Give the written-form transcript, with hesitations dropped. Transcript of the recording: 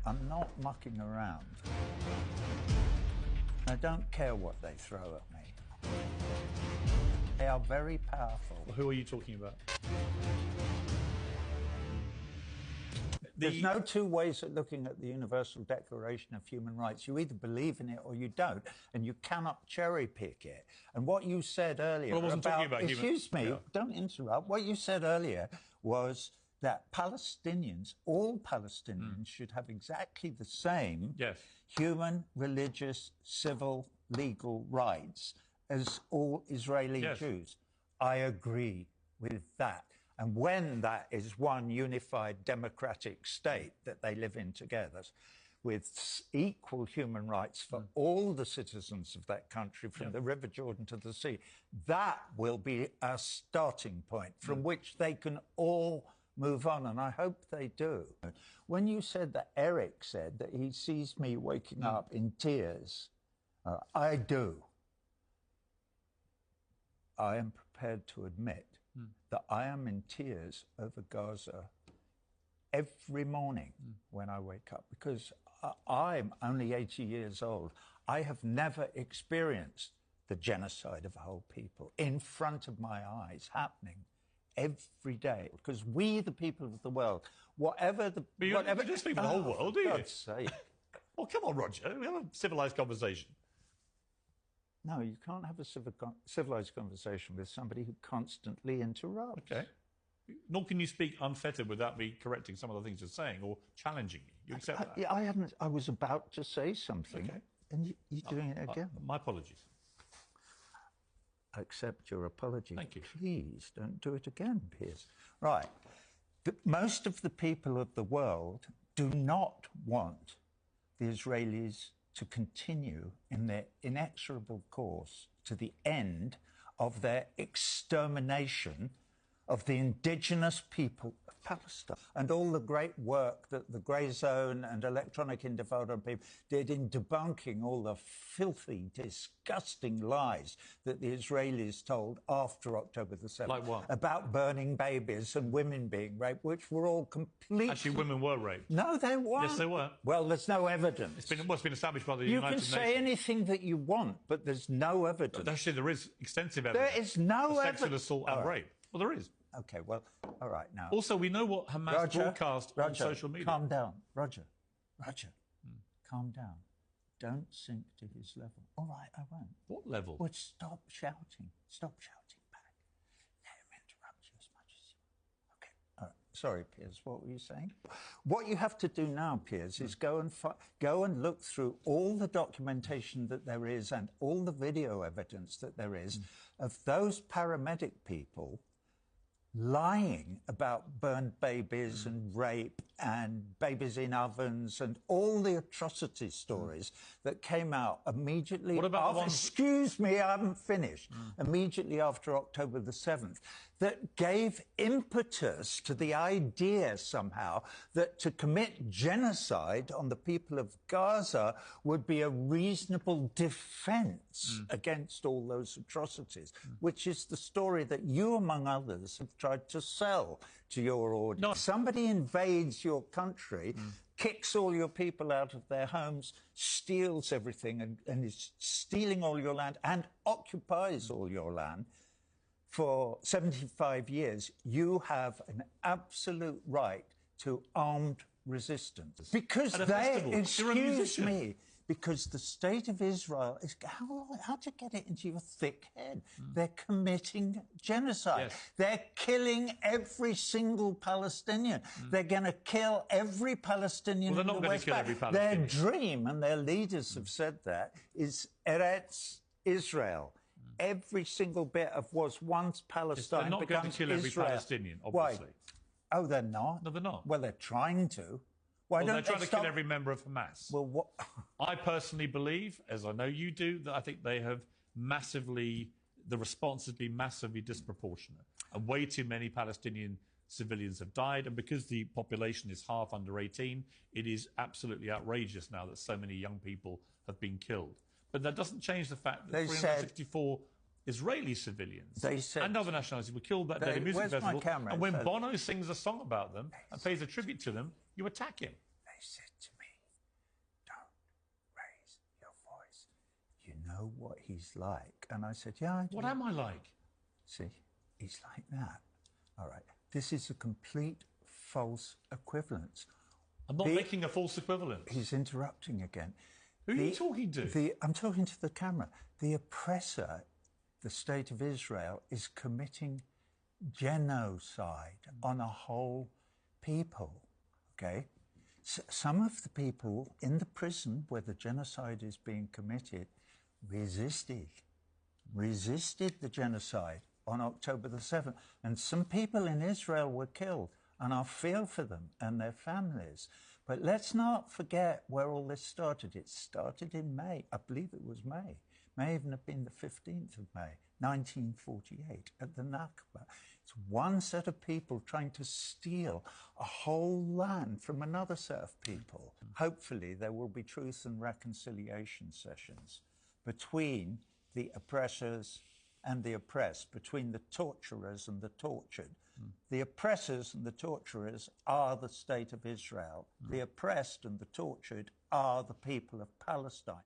I'm not mucking around. I don't care what they throw at me. They are very powerful. Well, who are you talking about? There's no two ways of looking at the Universal Declaration of Human Rights. You either believe in it or you don't, and you cannot cherry pick it. And what you said earlier excuse me, yeah. Don't interrupt. What you said earlier was that Palestinians, all Palestinians, should have exactly the same human, religious, civil, legal rights as all Israeli Jews. I agree with that. And when that is one unified democratic state that they live in together with equal human rights for all the citizens of that country, from the River Jordan to the sea, that will be a starting point from which they can all move on, and I hope they do. When you said that Eric said that he sees me waking up in tears, I do. I am prepared to admit that I am in tears over Gaza every morning when I wake up, because I'm only 80 years old. I have never experienced the genocide of a whole people in front of my eyes happening every day, because we, the people of the world, whatever the... But you don't just speak for the whole world, do you? For God's sake. Well, come on, Roger. We have a civilised conversation. No, you can't have a civilised conversation with somebody who constantly interrupts. Okay. Nor can you speak unfettered without me correcting some of the things you're saying or challenging you. You accept that? Yeah, I was about to say something, and you're doing it again. My apologies. I accept your apology. Thank you. Please don't do it again, Piers. Right. Most of the people of the world do not want the Israelis to continue in their inexorable course to the end of their extermination of the indigenous people of Palestine, and all the great work that the Grey Zone and Electronic Intifada people did in debunking all the filthy, disgusting lies that the Israelis told after October the 7th. Like what? About burning babies and women being raped, which were all completely... Actually, women were raped. No, they weren't. Yes, they were. Well, there's no evidence. It's been established by the United Nations. You can say anything that you want, but there's no evidence. Actually, there is extensive evidence. There is no evidence. Sexual assault and rape. Well, there is. OK, well, all right, now... Also, we know what Hamas broadcast on social media. Calm down. Roger, calm down. Don't sink to his level. All right, I won't. What level? Well, stop shouting. Stop shouting back. Let him interrupt you as much as you want. OK, all right. Sorry, Piers, what were you saying? What you have to do now, Piers, is go and look through all the documentation that there is and all the video evidence that there is of those paramedic people lying about burnt babies and rape and babies in ovens and all the atrocity stories that came out immediately after... Excuse me, I haven't finished. Immediately after October the 7th, that gave impetus to the idea somehow that to commit genocide on the people of Gaza would be a reasonable defence against all those atrocities, which is the story that you, among others, have tried to sell to your audience. No. Somebody invades your country, kicks all your people out of their homes, steals everything and is stealing all your land and occupies all your land for 75 years. You have an absolute right to armed resistance. Because excuse me, because the state of Israel is... How to get it into your thick head? They're committing genocide. Yes. They're killing every single Palestinian. They're going to kill every Palestinian in the West Bank. Their dream, and their leaders have said that, is Eretz Israel. Every single bit of was once Palestine becomes Israel. They're not going to kill every Palestinian, obviously. Why? Oh, they're not? No, they're not. Well, they're trying to. They're trying to kill every member of Hamas. Well, what? I personally believe, as I know you do, that I think they have the response has been massively disproportionate. And way too many Palestinian civilians have died. And because the population is half under 18, it is absolutely outrageous now that so many young people have been killed. But that doesn't change the fact that 364 Israeli civilians and other nationalities were killed that day at a music festival. And when Bono sings a song about them and pays a tribute to them, you attack him. They said to me, know what he's like? And I said, yeah, I do. What am I like? See, he's like that. All right. This is a complete false equivalence. I'm not making a false equivalence. He's interrupting again. Who are you talking to? I'm talking to the camera. The oppressor, the state of Israel, is committing genocide on a whole people, okay? Some of the people in the prison where the genocide is being committed resisted the genocide on October the 7th. And some people in Israel were killed, and I feel for them and their families. But let's not forget where all this started. It started in May. I believe it was May. May even have been the 15th of May, 1948, at the Nakba. It's one set of people trying to steal a whole land from another set of people. Hopefully, there will be truth and reconciliation sessions between the oppressors and the oppressed, between the torturers and the tortured. The oppressors and the torturers are the state of Israel. The oppressed and the tortured are the people of Palestine.